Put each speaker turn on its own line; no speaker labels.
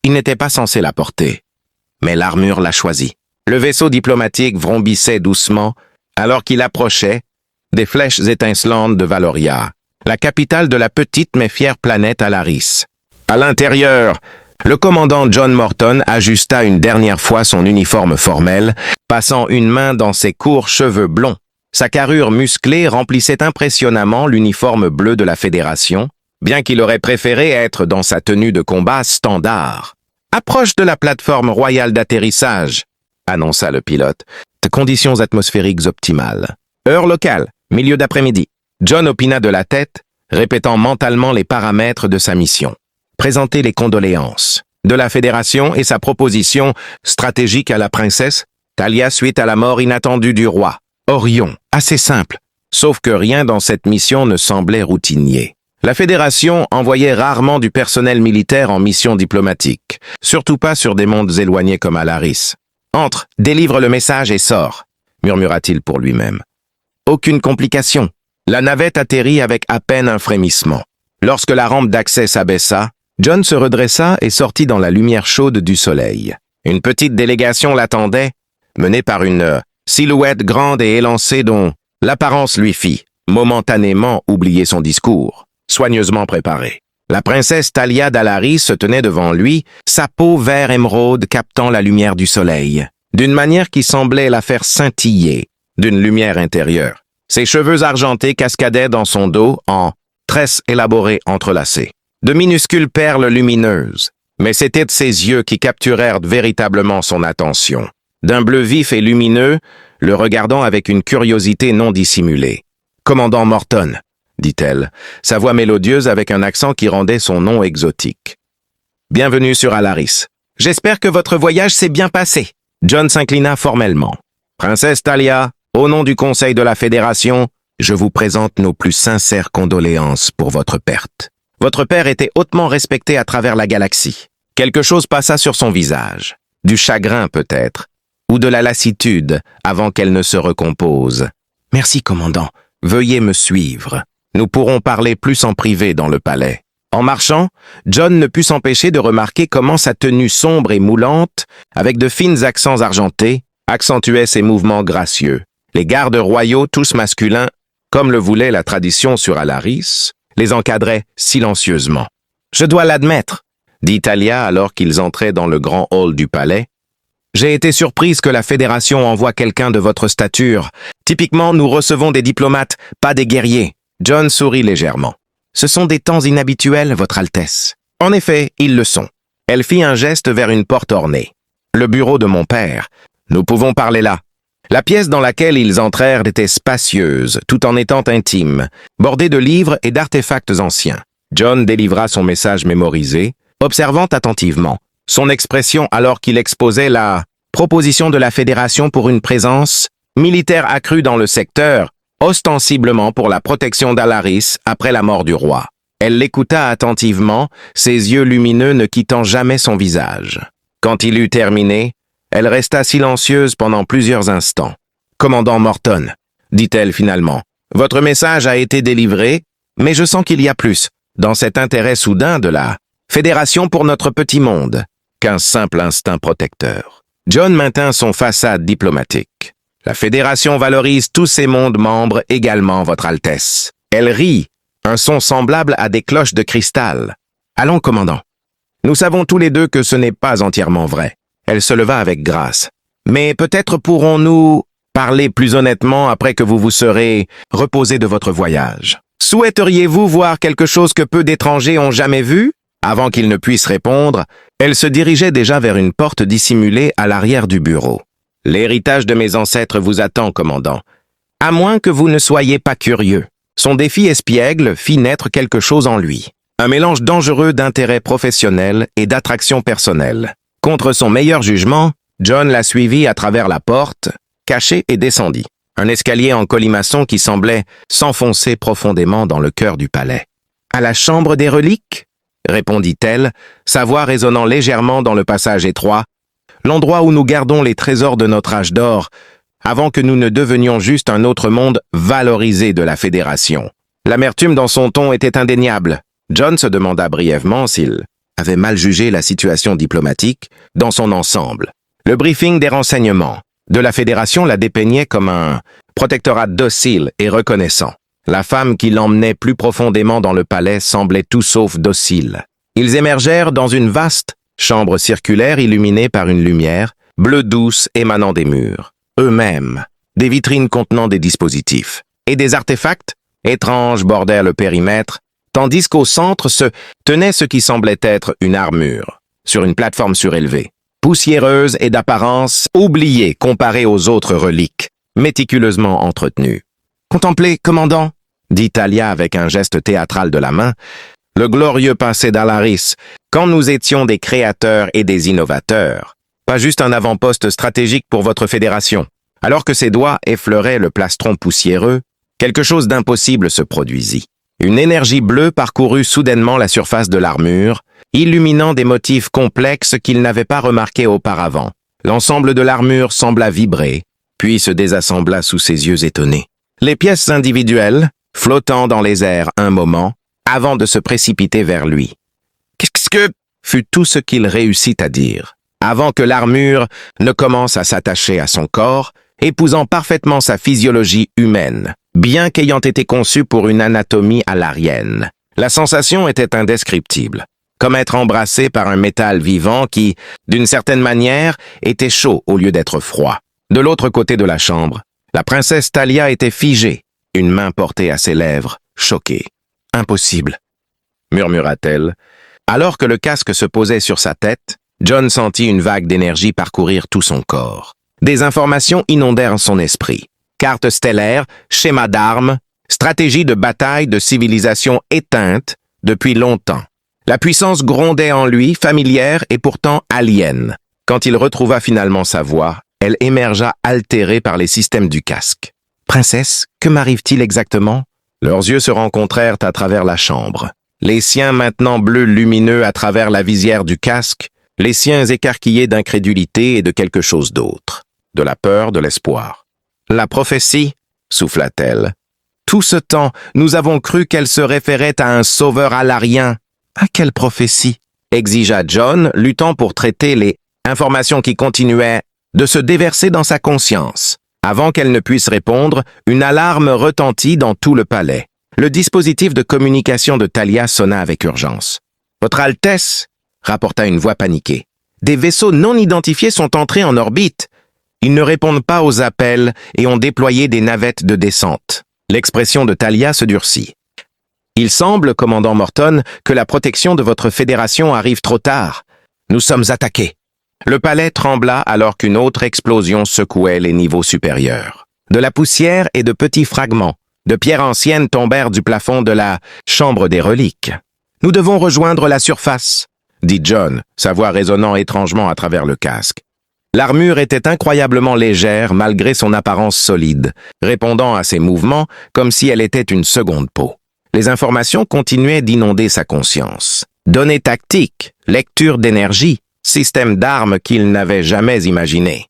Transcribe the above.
Il n'était pas censé la porter. Mais l'armure l'a choisi. Le vaisseau diplomatique vrombissait doucement alors qu'il approchait des flèches étincelantes de Valoria, la capitale de la petite mais fière planète Alaris. À l'intérieur, le commandant John Morton ajusta une dernière fois son uniforme formel, passant une main dans ses courts cheveux blonds. Sa carrure musclée remplissait impressionnamment l'uniforme bleu de la Fédération, bien qu'il aurait préféré être dans sa tenue de combat standard. « Approche de la plateforme royale d'atterrissage », annonça le pilote. « Conditions atmosphériques optimales. Heure locale, milieu d'après-midi. » John opina de la tête, répétant mentalement les paramètres de sa mission. Présenter les condoléances de la Fédération et sa proposition stratégique à la princesse Talia suite à la mort inattendue du roi. Orion, assez simple, sauf que rien dans cette mission ne semblait routinier. La Fédération envoyait rarement du personnel militaire en mission diplomatique, surtout pas sur des mondes éloignés comme Alaris. « Entre, délivre le message et sors », murmura-t-il pour lui-même. Aucune complication. La navette atterrit avec à peine un frémissement. Lorsque la rampe d'accès s'abaissa, John se redressa et sortit dans la lumière chaude du soleil. Une petite délégation l'attendait, menée par une silhouette grande et élancée dont l'apparence lui fit momentanément oublier son discours, soigneusement préparé. La princesse Talia d'Alaris se tenait devant lui, sa peau vert émeraude captant la lumière du soleil, d'une manière qui semblait la faire scintiller d'une lumière intérieure. Ses cheveux argentés cascadaient dans son dos en tresses élaborées entrelacées. De minuscules perles lumineuses, mais c'étaient ses yeux qui capturèrent véritablement son attention. D'un bleu vif et lumineux, le regardant avec une curiosité non dissimulée. « Commandant Morton », dit-elle, sa voix mélodieuse avec un accent qui rendait son nom exotique. « Bienvenue sur Alaris. J'espère que votre voyage s'est bien passé. » John s'inclina formellement. « Princesse Talia, au nom du Conseil de la Fédération, je vous présente nos plus sincères condoléances pour votre perte. Votre père était hautement respecté à travers la galaxie. Quelque chose passa sur son visage. Du chagrin peut-être, ou de la lassitude avant qu'elle ne se recompose. Merci, commandant. Veuillez me suivre. Nous pourrons parler plus en privé dans le palais. » En marchant, John ne put s'empêcher de remarquer comment sa tenue sombre et moulante, avec de fines accents argentés, accentuait ses mouvements gracieux. Les gardes royaux, tous masculins, comme le voulait la tradition sur Alaris, les encadraient silencieusement. « Je dois l'admettre, » dit Talia alors qu'ils entraient dans le grand hall du palais. « J'ai été surprise que la Fédération envoie quelqu'un de votre stature. Typiquement, nous recevons des diplomates, pas des guerriers. » John sourit légèrement. « Ce sont des temps inhabituels, Votre Altesse. » « En effet, ils le sont. » Elle fit un geste vers une porte ornée. « Le bureau de mon père. Nous pouvons parler là. » La pièce dans laquelle ils entrèrent était spacieuse, tout en étant intime, bordée de livres et d'artefacts anciens. John délivra son message mémorisé, observant attentivement son expression alors qu'il exposait la proposition de la Fédération pour une présence militaire accrue dans le secteur, ostensiblement pour la protection d'Alaris après la mort du roi. Elle l'écouta attentivement, ses yeux lumineux ne quittant jamais son visage. Quand il eut terminé, elle resta silencieuse pendant plusieurs instants. « Commandant Morton, » dit-elle finalement, « votre message a été délivré, mais je sens qu'il y a plus, dans cet intérêt soudain de la Fédération pour notre petit monde, qu'un simple instinct protecteur. » John maintint son façade diplomatique. « La Fédération valorise tous ses mondes membres également, Votre Altesse. » Elle rit, un son semblable à des cloches de cristal. « Allons, commandant. Nous savons tous les deux que ce n'est pas entièrement vrai. » Elle se leva avec grâce. « Mais peut-être pourrons-nous parler plus honnêtement après que vous vous serez reposé de votre voyage. Souhaiteriez-vous voir quelque chose que peu d'étrangers ont jamais vu ?» Avant qu'il ne puisse répondre, elle se dirigeait déjà vers une porte dissimulée à l'arrière du bureau. « L'héritage de mes ancêtres vous attend, commandant. À moins que vous ne soyez pas curieux. » Son défi espiègle fit naître quelque chose en lui. Un mélange dangereux d'intérêt professionnel et d'attraction personnelle. Contre son meilleur jugement, John la suivit à travers la porte, cachée et descendit. Un escalier en colimaçon qui semblait s'enfoncer profondément dans le cœur du palais. « À la chambre des reliques ?» répondit-elle, sa voix résonnant légèrement dans le passage étroit, « l'endroit où nous gardons les trésors de notre âge d'or, avant que nous ne devenions juste un autre monde valorisé de la Fédération. » L'amertume dans son ton était indéniable. John se demanda brièvement s'il avait mal jugé la situation diplomatique dans son ensemble. Le briefing des renseignements de la Fédération la dépeignait comme un protectorat docile et reconnaissant. La femme qui l'emmenait plus profondément dans le palais semblait tout sauf docile. Ils émergèrent dans une vaste chambre circulaire illuminée par une lumière bleue douce émanant des murs. Eux-mêmes, des vitrines contenant des dispositifs et des artefacts étranges bordèrent le périmètre, tandis qu'au centre se tenait ce qui semblait être une armure, sur une plateforme surélevée, poussiéreuse et d'apparence oubliée comparée aux autres reliques, méticuleusement entretenues. « Contemplez, commandant !» dit Talia avec un geste théâtral de la main, « le glorieux passé d'Alaris, quand nous étions des créateurs et des innovateurs, pas juste un avant-poste stratégique pour votre fédération. » Alors que ses doigts effleuraient le plastron poussiéreux, quelque chose d'impossible se produisit. Une énergie bleue parcourut soudainement la surface de l'armure, illuminant des motifs complexes qu'il n'avait pas remarqués auparavant. L'ensemble de l'armure sembla vibrer, puis se désassembla sous ses yeux étonnés. Les pièces individuelles, flottant dans les airs un moment, avant de se précipiter vers lui. « Qu'est-ce que... » fut tout ce qu'il réussit à dire, avant que l'armure ne commence à s'attacher à son corps, épousant parfaitement sa physiologie humaine, bien qu'ayant été conçue pour une anatomie à l'arienne. La sensation était indescriptible, comme être embrassé par un métal vivant qui, d'une certaine manière, était chaud au lieu d'être froid. De l'autre côté de la chambre, la princesse Talia était figée, une main portée à ses lèvres, choquée. « Impossible !» murmura-t-elle. Alors que le casque se posait sur sa tête, John sentit une vague d'énergie parcourir tout son corps. Des informations inondèrent son esprit. Cartes stellaires, schémas d'armes, stratégie de bataille de civilisation éteinte depuis longtemps. La puissance grondait en lui, familière et pourtant alien. Quand il retrouva finalement sa voix, elle émergea altérée par les systèmes du casque. « Princesse, que m'arrive-t-il exactement ?» Leurs yeux se rencontrèrent à travers la chambre. Les siens maintenant bleus lumineux à travers la visière du casque, les siens écarquillés d'incrédulité et de quelque chose d'autre. De la peur, de l'espoir. « La prophétie » souffla-t-elle. « Tout ce temps, nous avons cru qu'elle se référait à un sauveur alarien. »« À quelle prophétie ?» exigea John, luttant pour traiter les informations qui continuaient de se déverser dans sa conscience. Avant qu'elle ne puisse répondre, une alarme retentit dans tout le palais. Le dispositif de communication de Talia sonna avec urgence. « Votre Altesse !» rapporta une voix paniquée. « Des vaisseaux non identifiés sont entrés en orbite. Ils ne répondent pas aux appels et ont déployé des navettes de descente. » L'expression de Talia se durcit. « Il semble, commandant Morton, que la protection de votre fédération arrive trop tard. Nous sommes attaqués. » Le palais trembla alors qu'une autre explosion secouait les niveaux supérieurs. De la poussière et de petits fragments de pierres anciennes tombèrent du plafond de la chambre des reliques. « Nous devons rejoindre la surface, » dit John, sa voix résonnant étrangement à travers le casque. L'armure était incroyablement légère malgré son apparence solide, répondant à ses mouvements comme si elle était une seconde peau. Les informations continuaient d'inonder sa conscience. Données tactiques, lecture d'énergie, système d'armes qu'il n'avait jamais imaginé.